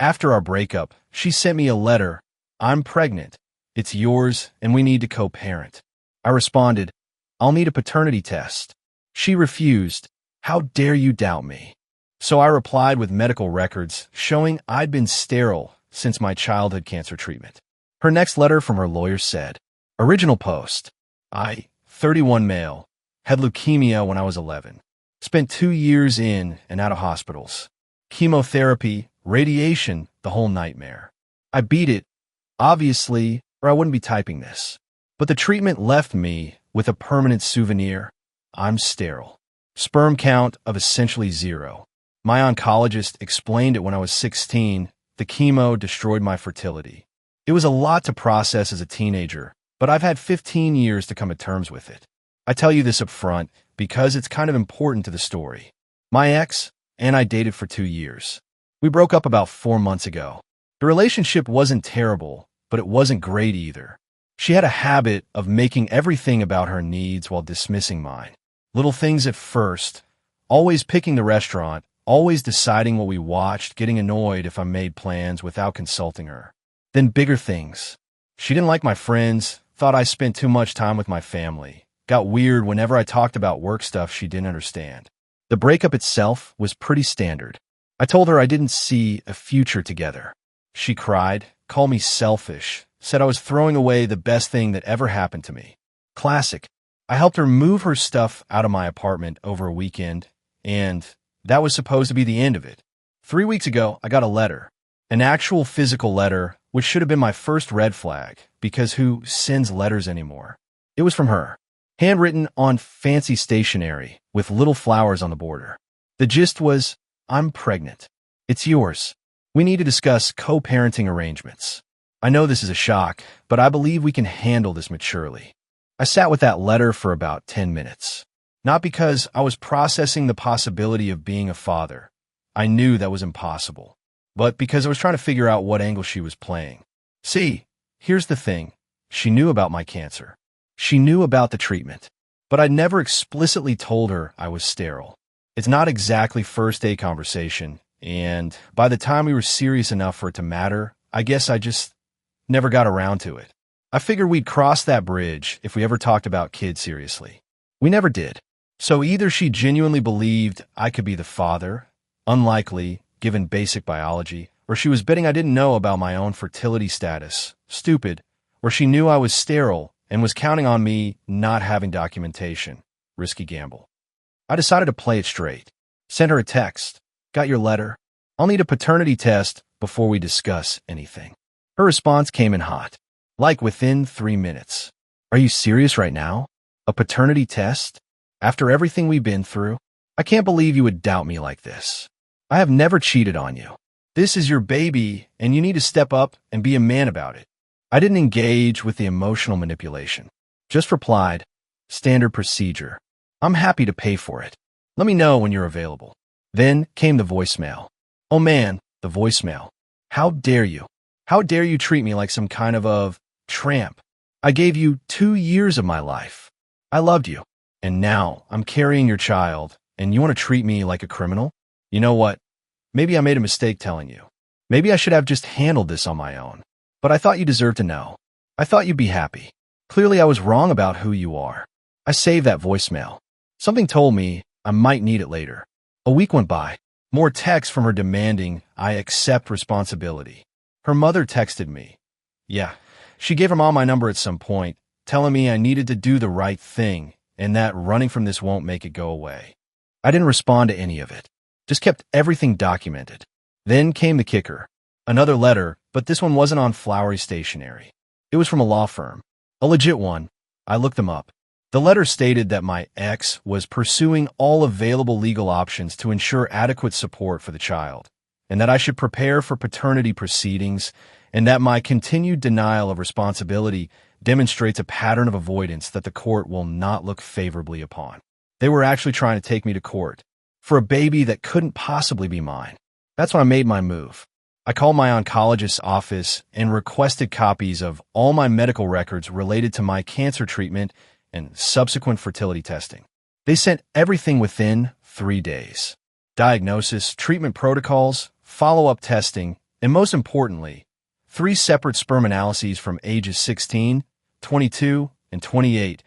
After our breakup, she sent me a letter. I'm pregnant. It's yours, and we need to co-parent. I responded, I'll need a paternity test. She refused. How dare you doubt me? So I replied with medical records showing I'd been sterile since my childhood cancer treatment. Her next letter from her lawyer said, Original post. I, 31 male, had leukemia when I was 11. Spent 2 years in and out of hospitals. Chemotherapy, radiation, the whole nightmare. I beat it, obviously, or I wouldn't be typing this. But the treatment left me with a permanent souvenir. I'm sterile. Sperm count of essentially 0. My oncologist explained it when I was 16. The chemo destroyed my fertility. It was a lot to process as a teenager, but I've had 15 years to come to terms with it. I tell you this up front because it's kind of important to the story. My ex and I dated for 2 years. We broke up about 4 months ago. The relationship wasn't terrible, but it wasn't great either. She had a habit of making everything about her needs while dismissing mine. Little things at first, always picking the restaurant, always deciding what we watched, getting annoyed if I made plans without consulting her. Then bigger things. She didn't like my friends, thought I spent too much time with my family, got weird whenever I talked about work stuff she didn't understand. The breakup itself was pretty standard. I told her I didn't see a future together. She cried, called me selfish, said I was throwing away the best thing that ever happened to me. Classic. I helped her move her stuff out of my apartment over a weekend, and that was supposed to be the end of it. 3 weeks ago, I got a letter. An actual physical letter, which should have been my first red flag, because who sends letters anymore? It was from her. Handwritten on fancy stationery, with little flowers on the border. The gist was, I'm pregnant. It's yours. We need to discuss co-parenting arrangements. I know this is a shock, but I believe we can handle this maturely. I sat with that letter for about 10 minutes. Not because I was processing the possibility of being a father. I knew that was impossible. But because I was trying to figure out what angle she was playing. See, here's the thing. She knew about my cancer. She knew about the treatment. But I'd never explicitly told her I was sterile. It's not exactly first-day conversation, and by the time we were serious enough for it to matter, I guess I just never got around to it. I figured we'd cross that bridge if we ever talked about kids seriously. We never did. So either she genuinely believed I could be the father, unlikely, given basic biology, or she was betting I didn't know about my own fertility status, stupid, or she knew I was sterile and was counting on me not having documentation, risky gamble. I decided to play it straight. Sent her a text. Got your letter. I'll need a paternity test before we discuss anything. Her response came in hot. Like within 3 minutes. Are you serious right now? A paternity test? After everything we've been through? I can't believe you would doubt me like this. I have never cheated on you. This is your baby, and you need to step up and be a man about it. I didn't engage with the emotional manipulation. Just replied, standard procedure. I'm happy to pay for it. Let me know when you're available. Then came the voicemail. Oh man, the voicemail. How dare you? How dare you treat me like some kind of tramp? I gave you 2 years of my life. I loved you. And now I'm carrying your child, and you want to treat me like a criminal? You know what? Maybe I made a mistake telling you. Maybe I should have just handled this on my own. But I thought you deserved to know. I thought you'd be happy. Clearly I was wrong about who you are. I saved that voicemail. Something told me I might need it later. A week went by. More texts from her demanding I accept responsibility. Her mother texted me. Yeah, she gave her mom my number at some point, telling me I needed to do the right thing and that running from this won't make it go away. I didn't respond to any of it. Just kept everything documented. Then came the kicker. Another letter, but this one wasn't on flowery stationery. It was from a law firm. A legit one. I looked them up. The letter stated that my ex was pursuing all available legal options to ensure adequate support for the child, and that I should prepare for paternity proceedings, and that my continued denial of responsibility demonstrates a pattern of avoidance that the court will not look favorably upon. They were actually trying to take me to court for a baby that couldn't possibly be mine. That's when I made my move. I called my oncologist's office and requested copies of all my medical records related to my cancer treatment and subsequent fertility testing. They sent everything within 3 days. Diagnosis, treatment protocols, follow-up testing, And most importantly, 3 separate sperm analyses from ages 16, 22, and 28,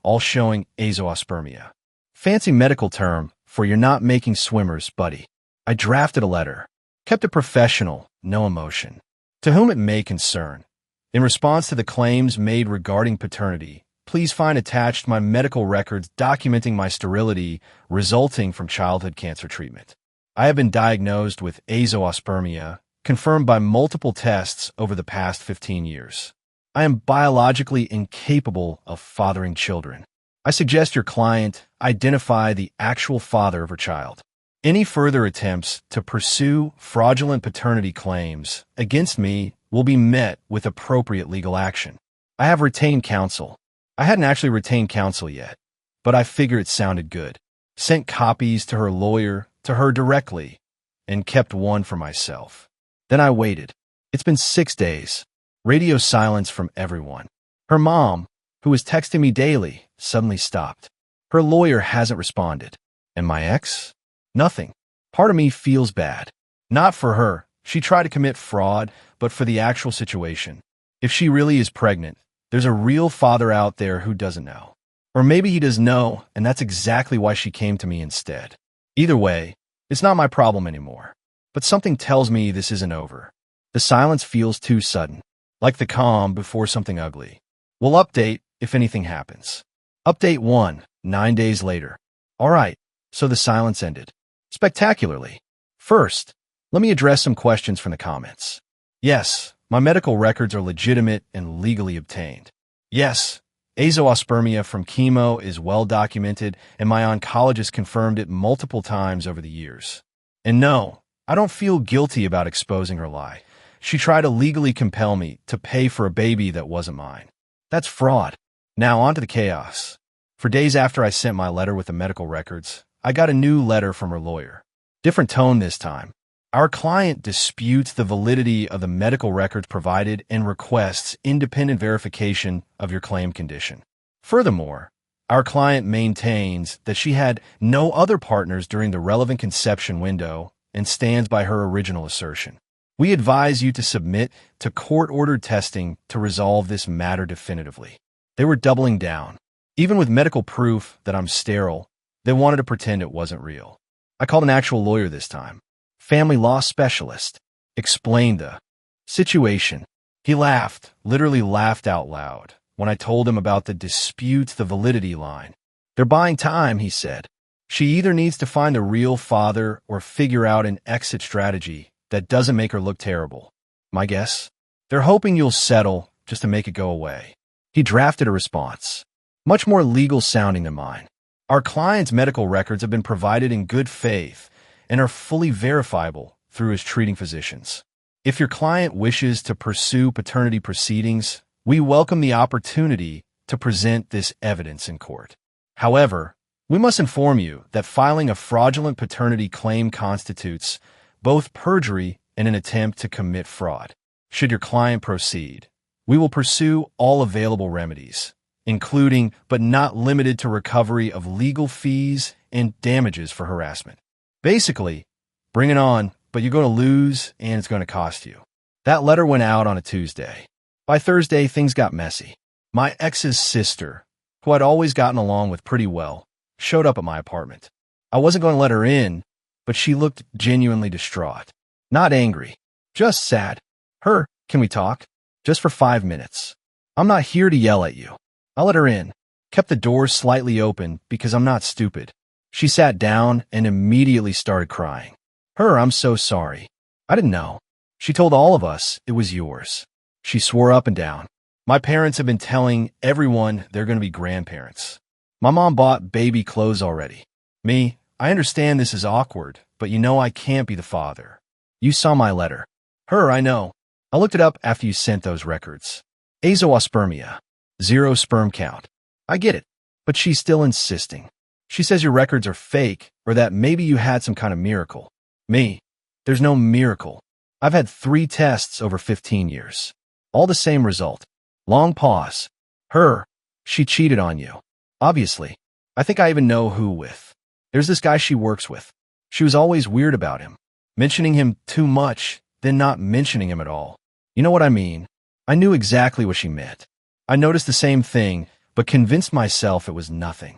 all showing azoospermia. Fancy medical term for you're not making swimmers, buddy. I drafted a letter, kept it professional, no emotion. To whom it may concern. In response to the claims made regarding paternity, please find attached my medical records documenting my sterility resulting from childhood cancer treatment. I have been diagnosed with azoospermia, confirmed by multiple tests over the past 15 years. I am biologically incapable of fathering children. I suggest your client identify the actual father of her child. Any further attempts to pursue fraudulent paternity claims against me will be met with appropriate legal action. I have retained counsel. I hadn't actually retained counsel yet, but I figure it sounded good. Sent copies to her lawyer, to her directly, and kept one for myself. Then I waited. It's been 6 days. Radio silence from everyone. Her mom, who was texting me daily, suddenly stopped. Her lawyer hasn't responded. And my ex? Nothing. Part of me feels bad. Not for her. She tried to commit fraud, but for the actual situation. If she really is pregnant, there's a real father out there who doesn't know. Or maybe he does know, and that's exactly why she came to me instead. Either way, it's not my problem anymore. But something tells me this isn't over. The silence feels too sudden, like the calm before something ugly. We'll update if anything happens. Update 1, 9 days later. All right, so the silence ended. Spectacularly. First, let me address some questions from the comments. Yes, my medical records are legitimate and legally obtained. Yes, azoospermia from chemo is well documented, and my oncologist confirmed it multiple times over the years. And no, I don't feel guilty about exposing her lie. She tried to legally compel me to pay for a baby that wasn't mine. That's fraud. Now on to the chaos. For days after I sent my letter with the medical records, I got a new letter from her lawyer. Different tone this time. Our client disputes the validity of the medical records provided and requests independent verification of your claim condition. Furthermore, our client maintains that she had no other partners during the relevant conception window and stands by her original assertion. We advise you to submit to court-ordered testing to resolve this matter definitively. They were doubling down. Even with medical proof that I'm sterile, they wanted to pretend it wasn't real. I called an actual lawyer this time. Family law specialist. Explained the situation. He laughed, literally laughed out loud, when I told him about the dispute the validity line. They're buying time, he said. She either needs to find the real father or figure out an exit strategy that doesn't make her look terrible. My guess? They're hoping you'll settle just to make it go away. He drafted a response, much more legal sounding than mine. Our client's medical records have been provided in good faith and are fully verifiable through his treating physicians. If your client wishes to pursue paternity proceedings, we welcome the opportunity to present this evidence in court. However, we must inform you that filing a fraudulent paternity claim constitutes both perjury and an attempt to commit fraud. Should your client proceed, we will pursue all available remedies, including but not limited to recovery of legal fees and damages for harassment. Basically, bring it on, but you're going to lose and it's going to cost you. That letter went out on a Tuesday. By Thursday, things got messy. My ex's sister, who I'd always gotten along with pretty well, showed up at my apartment. I wasn't going to let her in, but she looked genuinely distraught. Not angry, just sad. Her, can we talk? Just for 5 minutes. I'm not here to yell at you. I let her in, kept the door slightly open because I'm not stupid. She sat down and immediately started crying. Her, I'm so sorry. I didn't know. She told all of us it was yours. She swore up and down. My parents have been telling everyone they're going to be grandparents. My mom bought baby clothes already. Me, I understand this is awkward, but you know I can't be the father. You saw my letter. Her, I know. I looked it up after you sent those records. Azoospermia. 0 sperm count. I get it, but she's still insisting. She says your records are fake or that maybe you had some kind of miracle. Me, there's no miracle. I've had 3 tests over 15 years. All the same result. Long pause. Her, she cheated on you. Obviously. I think I even know who with. There's this guy she works with. She was always weird about him. Mentioning him too much, then not mentioning him at all. You know what I mean? I knew exactly what she meant. I noticed the same thing, but convinced myself it was nothing.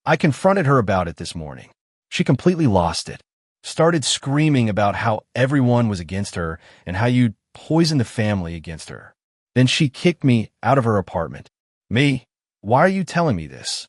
I confronted her about it this morning. She completely lost it. Started screaming about how everyone was against her and how you'd poisoned the family against her. Then she kicked me out of her apartment. Me? Why are you telling me this?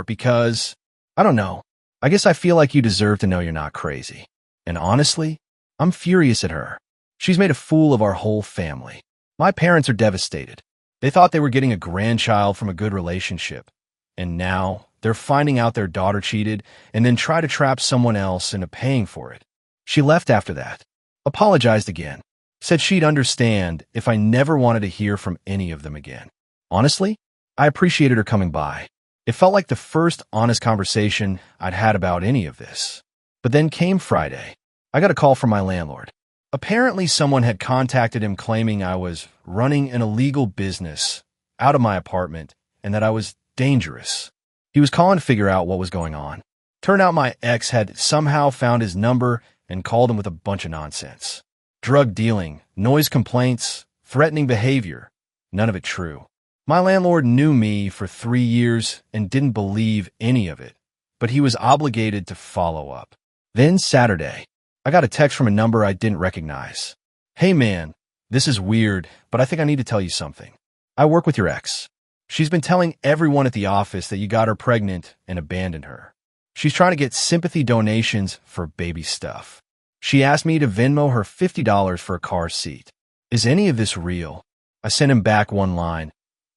Because, I don't know. I guess I feel like you deserve to know you're not crazy. And honestly, I'm furious at her. She's made a fool of our whole family. My parents are devastated. They thought they were getting a grandchild from a good relationship. And now they're finding out their daughter cheated and then try to trap someone else into paying for it. She left after that. Apologized again. Said she'd understand if I never wanted to hear from any of them again. Honestly, I appreciated her coming by. It felt like the first honest conversation I'd had about any of this. But then came Friday. I got a call from my landlord. Apparently someone had contacted him claiming I was running an illegal business out of my apartment and that I was dangerous. He was calling to figure out what was going on. Turned out my ex had somehow found his number and called him with a bunch of nonsense. Drug dealing, noise complaints, threatening behavior. None of it true. My landlord knew me for 3 years and didn't believe any of it, but he was obligated to follow up. Then Saturday, I got a text from a number I didn't recognize. Hey man, this is weird, but I think I need to tell you something. I work with your ex. She's been telling everyone at the office that you got her pregnant and abandoned her. She's trying to get sympathy donations for baby stuff. She asked me to Venmo her $50 for a car seat. Is any of this real? I sent him back one line.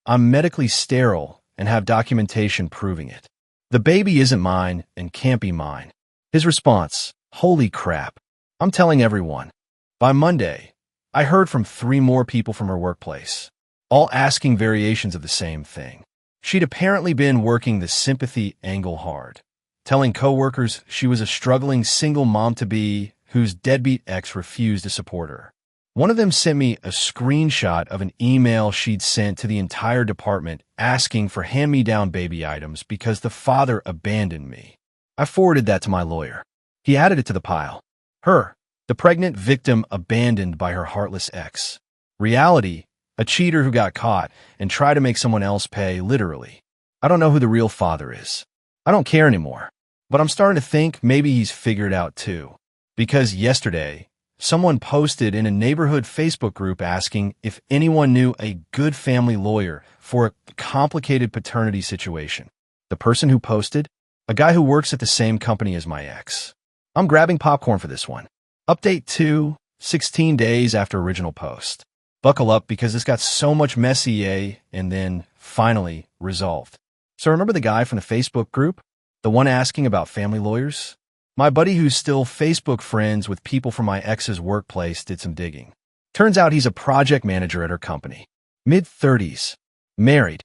I'm medically sterile and have documentation proving it. The baby isn't mine and can't be mine. His response, holy crap. I'm telling everyone. By Monday, I heard from 3 more people from her workplace, all asking variations of the same thing. She'd apparently been working the sympathy angle hard, telling coworkers she was a struggling single mom-to-be whose deadbeat ex refused to support her. One of them sent me a screenshot of an email she'd sent to the entire department asking for hand-me-down baby items because the father abandoned me. I forwarded that to my lawyer. He added it to the pile. The pregnant victim abandoned by her heartless ex. Reality, a cheater who got caught and tried to make someone else pay, literally. I don't know who the real father is. I don't care anymore. But I'm starting to think maybe he's figured out too. Because yesterday, someone posted in a neighborhood Facebook group asking if anyone knew a good family lawyer for a complicated paternity situation. The person who posted? A guy who works at the same company as my ex. I'm grabbing popcorn for this one. Update 2, 16 days after original post. Buckle up because this got so much messy, and then, finally, resolved. So remember the guy from the Facebook group? The one asking about family lawyers? My buddy who's still Facebook friends with people from my ex's workplace did some digging. Turns out he's a project manager at her company. Mid-30s. Married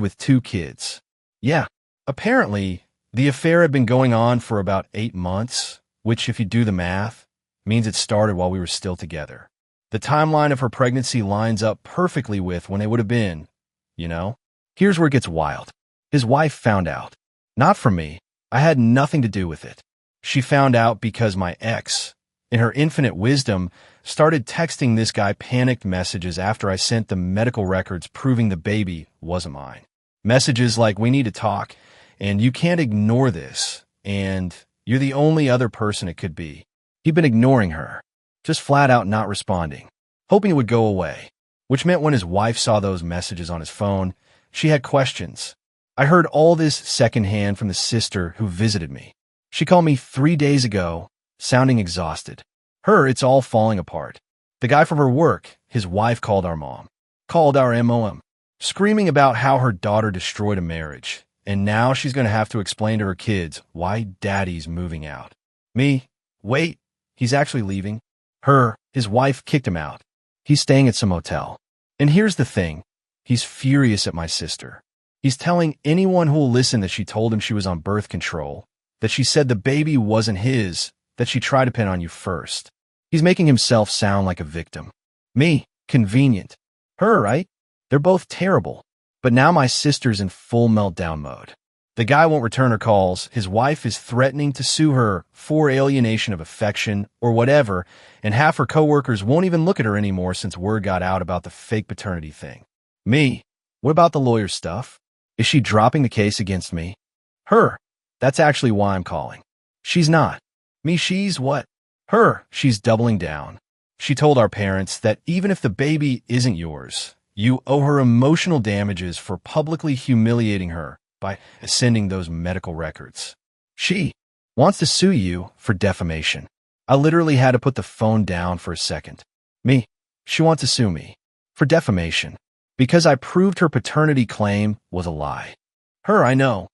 with 2 kids. Yeah, apparently, the affair had been going on for about 8 months, which, if you do the math, means it started while we were still together. The timeline of her pregnancy lines up perfectly with when they would have been, you know? Here's where it gets wild. His wife found out. Not from me. I had nothing to do with it. She found out because my ex, in her infinite wisdom, started texting this guy panicked messages after I sent the medical records proving the baby wasn't mine. Messages like, we need to talk, and you can't ignore this, and you're the only other person it could be. He'd been ignoring her, just flat out not responding, hoping it would go away, which meant when his wife saw those messages on his phone, she had questions. I heard all this secondhand from the sister who visited me. She called me 3 days ago, sounding exhausted. It's all falling apart. The guy from her work, his wife called our mom, called our MOM, screaming about how her daughter destroyed a marriage, and now she's going to have to explain to her kids why daddy's moving out. Me? Wait, he's actually leaving. His wife kicked him out. He's staying at some hotel. And here's the thing. He's furious at my sister. He's telling anyone who will listen that she told him she was on birth control, that she said the baby wasn't his, that she tried to pin on you first. He's making himself sound like a victim. Me, convenient. Right? They're both terrible. But now my sister's in full meltdown mode. The guy won't return her calls. His wife is threatening to sue her for alienation of affection or whatever, and half her coworkers won't even look at her anymore since word got out about the fake paternity thing. Me? What about the lawyer stuff? Is she dropping the case against me? Her. That's actually why I'm calling. She's not. Me, she's what? Her. She's doubling down. She told our parents that even if the baby isn't yours, you owe her emotional damages for publicly humiliating her by sending those medical records. She wants to sue you for defamation. I literally had to put the phone down for a second. Me, she wants to sue me for defamation because I proved her paternity claim was a lie. Her, I know.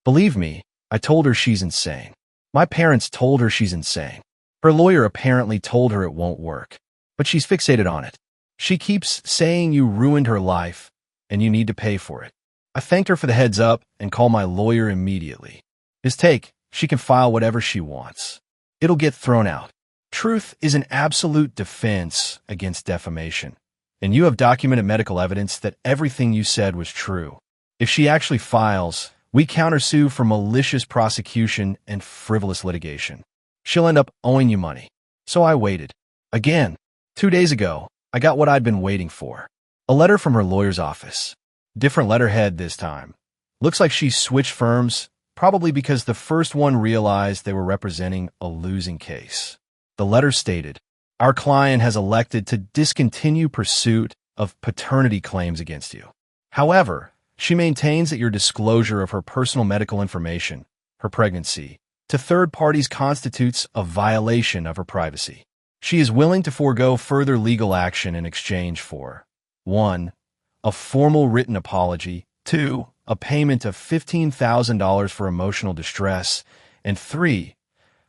Believe me, I told her she's insane. My parents told her she's insane. Her lawyer apparently told her it won't work, but she's fixated on it. She keeps saying you ruined her life and you need to pay for it. I thanked her for the heads up and called my lawyer immediately. His take, she can file whatever she wants. It'll get thrown out. Truth is an absolute defense against defamation, and you have documented medical evidence that everything you said was true. If she actually files, we countersue for malicious prosecution and frivolous litigation. She'll end up owing you money. So I waited. Again, 2 days ago, I got what I'd been waiting for. A letter from her lawyer's office. Different letterhead this time. Looks like she switched firms, probably because the first one realized they were representing a losing case. The letter stated, "Our client has elected to discontinue pursuit of paternity claims against you. However, she maintains that your disclosure of her personal medical information, her pregnancy, to third parties constitutes a violation of her privacy. She is willing to forego further legal action in exchange for 1. A formal written apology, 2. A payment of $15,000 for emotional distress, and 3.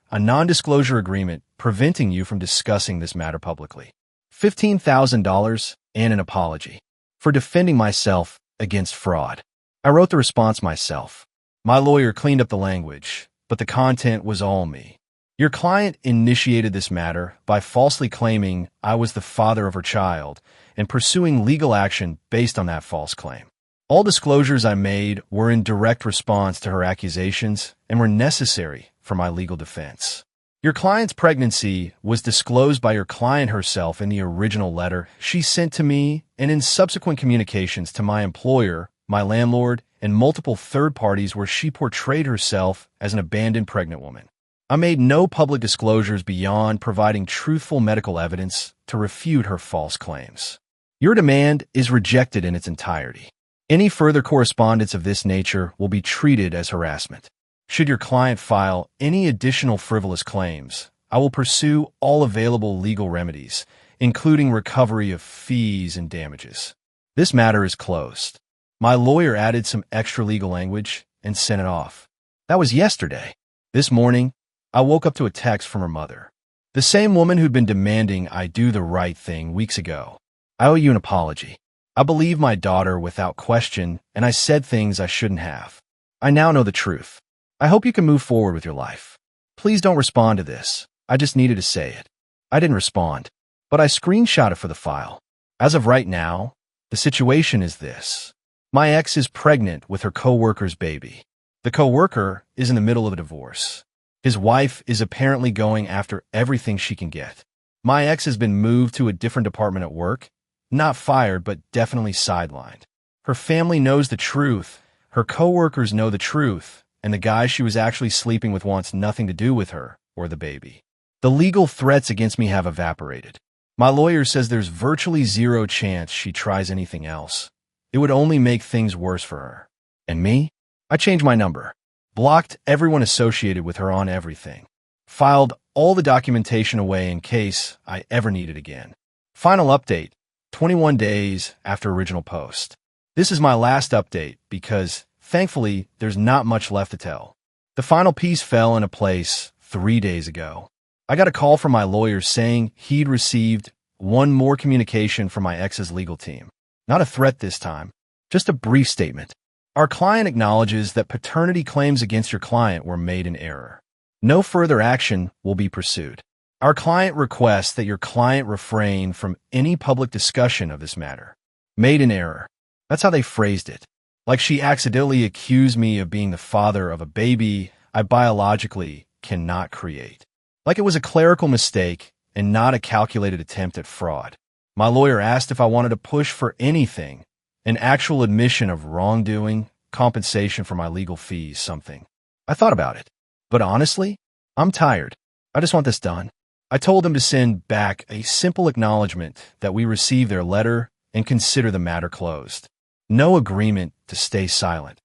A non-disclosure agreement preventing you from discussing this matter publicly. $15,000 and an apology for defending myself against fraud." I wrote the response myself. My lawyer cleaned up the language, but the content was all me. Your client initiated this matter by falsely claiming I was the father of her child and pursuing legal action based on that false claim. All disclosures I made were in direct response to her accusations and were necessary for my legal defense. Your client's pregnancy was disclosed by your client herself in the original letter she sent to me and in subsequent communications to my employer, my landlord, and multiple third parties where she portrayed herself as an abandoned pregnant woman. I made no public disclosures beyond providing truthful medical evidence to refute her false claims. Your demand is rejected in its entirety. Any further correspondence of this nature will be treated as harassment. Should your client file any additional frivolous claims, I will pursue all available legal remedies, including recovery of fees and damages. This matter is closed. My lawyer added some extra legal language and sent it off. That was yesterday. This morning, I woke up to a text from her mother. The same woman who'd been demanding I do the right thing weeks ago. "I owe you an apology. I believe my daughter without question, and I said things I shouldn't have. I now know the truth. I hope you can move forward with your life. Please don't respond to this. I just needed to say it." I didn't respond, but I screenshot it for the file. As of right now, the situation is this. My ex is pregnant with her coworker's baby. The coworker is in the middle of a divorce. His wife is apparently going after everything she can get. My ex has been moved to a different department at work, not fired, but definitely sidelined. Her family knows the truth, her coworkers know the truth, and the guy she was actually sleeping with wants nothing to do with her or the baby. The legal threats against me have evaporated. My lawyer says there's virtually zero chance she tries anything else. It would only make things worse for her. And me? I changed my number, blocked everyone associated with her on everything, filed all the documentation away in case I ever need it again. Final update, 21 days after original post. This is my last update because, thankfully, there's not much left to tell. The final piece fell into place 3 days ago. I got a call from my lawyer saying he'd received one more communication from my ex's legal team. Not a threat this time, just a brief statement. Our client acknowledges that paternity claims against your client were made in error. No further action will be pursued. Our client requests that your client refrain from any public discussion of this matter. Made in error. That's how they phrased it. Like she accidentally accused me of being the father of a baby I biologically cannot create. Like it was a clerical mistake and not a calculated attempt at fraud. My lawyer asked if I wanted to push for anything, an actual admission of wrongdoing, compensation for my legal fees, something. I thought about it. But honestly, I'm tired. I just want this done. I told them to send back a simple acknowledgement that we received their letter and consider the matter closed. No agreement to stay silent.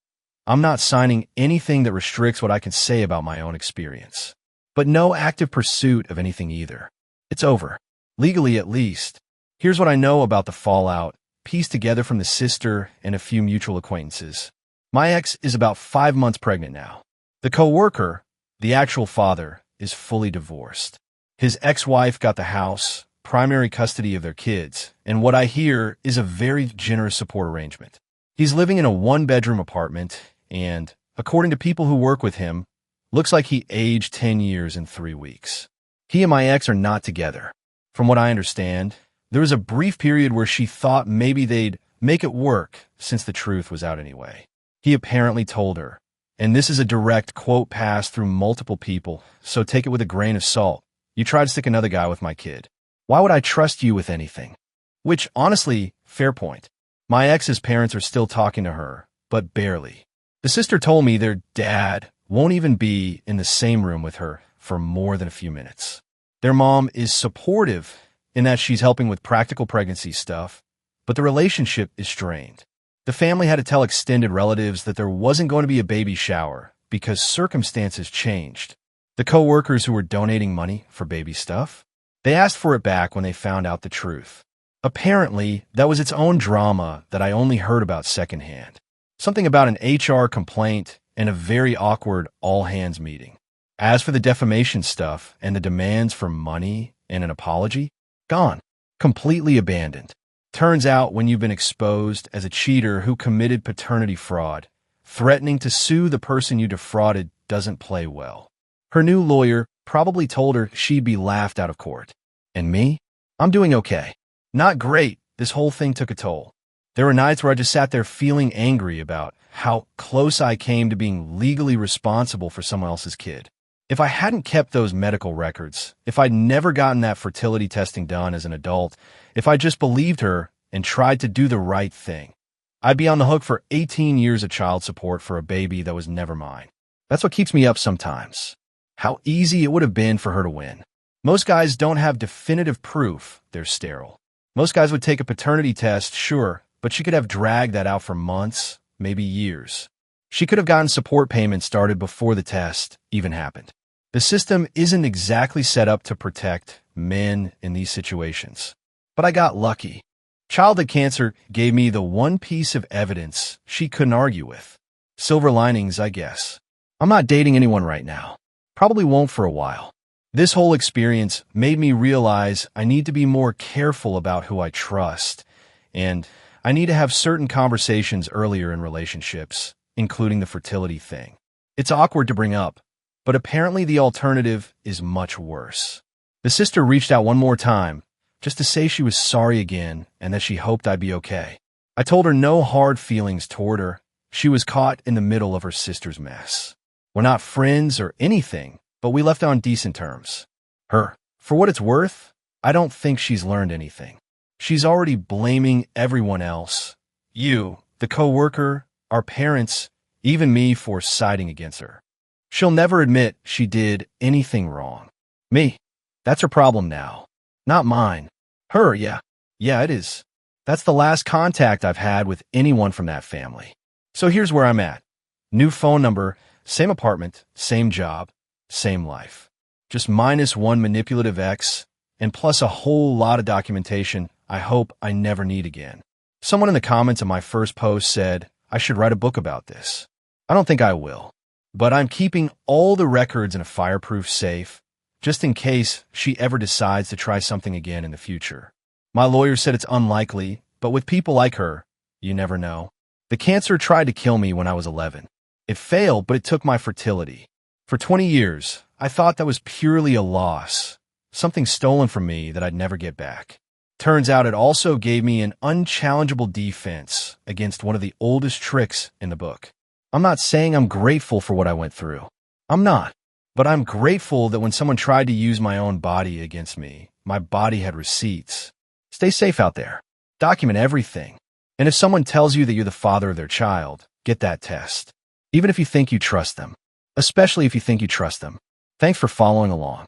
I'm not signing anything that restricts what I can say about my own experience. But no active pursuit of anything either. It's over. Legally, at least. Here's what I know about the fallout, pieced together from the sister and a few mutual acquaintances. My ex is about 5 months pregnant now. The co-worker, the actual father, is fully divorced. His ex-wife got the house, primary custody of their kids, and what I hear is a very generous support arrangement. He's living in a one-bedroom apartment, and, according to people who work with him, looks like he aged 10 years in 3 weeks. He and my ex are not together. From what I understand, there was a brief period where she thought maybe they'd make it work since the truth was out anyway. He apparently told her, and this is a direct quote passed through multiple people, so take it with a grain of salt. You tried to stick another guy with my kid. Why would I trust you with anything? Which, honestly, fair point. My ex's parents are still talking to her, but barely. The sister told me their dad won't even be in the same room with her for more than a few minutes. Their mom is supportive in that she's helping with practical pregnancy stuff, but the relationship is strained. The family had to tell extended relatives that there wasn't going to be a baby shower because circumstances changed. The co-workers who were donating money for baby stuff, they asked for it back when they found out the truth. Apparently, that was its own drama that I only heard about secondhand. Something about an HR complaint and a very awkward all-hands meeting. As for the defamation stuff and the demands for money and an apology, gone. Completely abandoned. Turns out when you've been exposed as a cheater who committed paternity fraud, threatening to sue the person you defrauded doesn't play well. Her new lawyer probably told her she'd be laughed out of court. And me? I'm doing okay. Not great. This whole thing took a toll. There were nights where I just sat there feeling angry about how close I came to being legally responsible for someone else's kid. If I hadn't kept those medical records, if I'd never gotten that fertility testing done as an adult, if I just believed her and tried to do the right thing, I'd be on the hook for 18 years of child support for a baby that was never mine. That's what keeps me up sometimes. How easy it would have been for her to win. Most guys don't have definitive proof they're sterile. Most guys would take a paternity test, sure, but she could have dragged that out for months, maybe years. She could have gotten support payments started before the test even happened. The system isn't exactly set up to protect men in these situations. But I got lucky. Childhood cancer gave me the one piece of evidence she couldn't argue with. Silver linings, I guess. I'm not dating anyone right now. Probably won't for a while. This whole experience made me realize I need to be more careful about who I trust, and I need to have certain conversations earlier in relationships, including the fertility thing. It's awkward to bring up, but apparently the alternative is much worse. The sister reached out one more time, just to say she was sorry again and that she hoped I'd be okay. I told her no hard feelings toward her. She was caught in the middle of her sister's mess. We're not friends or anything, but we left on decent terms. Her, for what it's worth, I don't think she's learned anything. She's already blaming everyone else. You, the co-worker, our parents, even me for siding against her. She'll never admit she did anything wrong. Me, that's her problem now. Not mine. Her, yeah. Yeah, it is. That's the last contact I've had with anyone from that family. So here's where I'm at. New phone number, same apartment, same job, same life. Just minus one manipulative ex, and plus a whole lot of documentation I hope I never need again. Someone in the comments of my first post said I should write a book about this. I don't think I will, but I'm keeping all the records in a fireproof safe, just in case she ever decides to try something again in the future. My lawyer said it's unlikely, but with people like her, you never know. The cancer tried to kill me when I was 11. It failed, but it took my fertility. For 20 years, I thought that was purely a loss, something stolen from me that I'd never get back. Turns out it also gave me an unchallengeable defense against one of the oldest tricks in the book. I'm not saying I'm grateful for what I went through. I'm not. But I'm grateful that when someone tried to use my own body against me, my body had receipts. Stay safe out there. Document everything. And if someone tells you that you're the father of their child, get that test. Even if you think you trust them. Especially if you think you trust them. Thanks for following along.